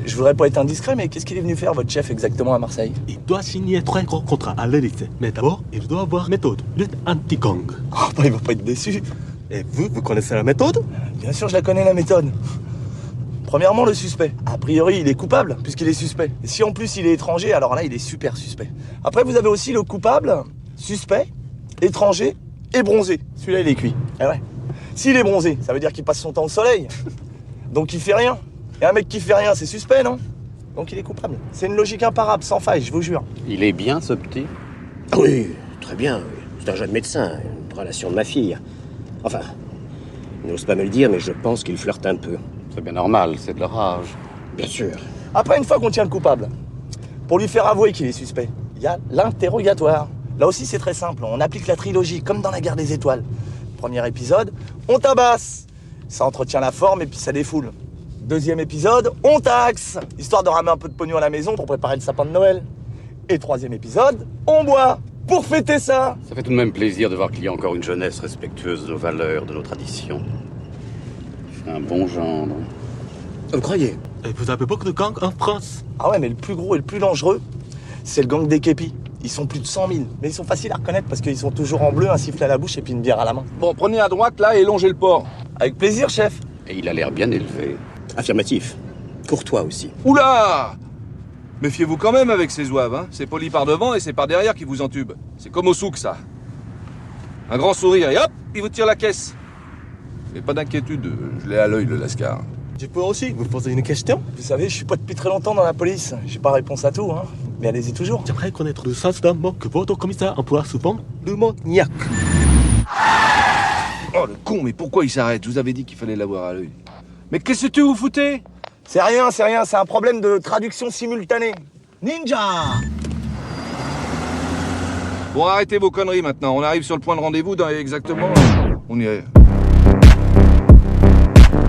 Je voudrais pas être indiscret, mais qu'est-ce qu'il est venu faire, votre chef, exactement à Marseille? Il doit signer 3 gros contrats à l'Élysée. Mais d'abord, il doit avoir méthode, lutte anti-gang. Oh, bah, il va pas être déçu. Et vous connaissez la méthode? Bien sûr, je la connais, la méthode. Premièrement, le suspect. A priori, il est coupable, puisqu'il est suspect. Et si en plus il est étranger, alors là, il est super suspect. Après, vous avez aussi le coupable, suspect, étranger et bronzé. Celui-là, il est cuit. Eh ouais. S'il est bronzé, ça veut dire qu'il passe son temps au soleil. Donc il fait rien. Et un mec qui fait rien, c'est suspect, non? Donc il est coupable. C'est une logique imparable, sans faille, je vous jure. Il est bien, ce petit? Oui, très bien. C'est un jeune médecin, une relation de ma fille. Enfin, il n'ose pas me le dire, mais je pense qu'il flirte un peu. C'est bien normal, c'est de leur âge. Bien sûr. Après, une fois qu'on tient le coupable, pour lui faire avouer qu'il est suspect, il y a l'interrogatoire. Là aussi, c'est très simple. On applique la trilogie, comme dans la guerre des étoiles. Premier épisode, on tabasse. Ça entretient la forme et puis ça défoule. Deuxième épisode, on taxe, histoire de ramener un peu de pognon à la maison pour préparer le sapin de Noël. Et troisième épisode, on boit pour fêter ça. Ça fait tout de même plaisir de voir qu'il y a encore une jeunesse respectueuse de nos valeurs, de nos traditions. C'est un bon gendre. Vous croyez? Et vous avez beaucoup de gangs en France. Ah ouais, mais le plus gros et le plus dangereux, c'est le gang des képis. Ils sont plus de 100 000, mais ils sont faciles à reconnaître parce qu'ils sont toujours en bleu, un sifflet à la bouche et puis une bière à la main. Bon, prenez à droite, là, et longez le port. Avec plaisir, chef. Et il a l'air bien élevé. Affirmatif. Courtois aussi. Oula! Méfiez-vous quand même avec ces zouaves, hein. C'est poli par devant et c'est par derrière qui vous entube. C'est comme au souk, ça. Un grand sourire et hop, il vous tire la caisse. Mais pas d'inquiétude, je l'ai à l'œil, le lascar. Je peux aussi vous poser une question? Vous savez, je suis pas depuis très longtemps dans la police. J'ai pas réponse à tout, hein. Mais allez-y toujours. J'aimerais connaître le sens d'un mot que votre commissaire emploie souvent, le mot niaque. Oh, le con, mais pourquoi il s'arrête? Je vous avais dit qu'il fallait l'avoir à l'œil. Mais qu'est-ce que vous foutez? C'est rien, c'est un problème de traduction simultanée. Ninja! Bon, arrêtez vos conneries maintenant. On arrive sur le point de rendez-vous dans exactement... On y est.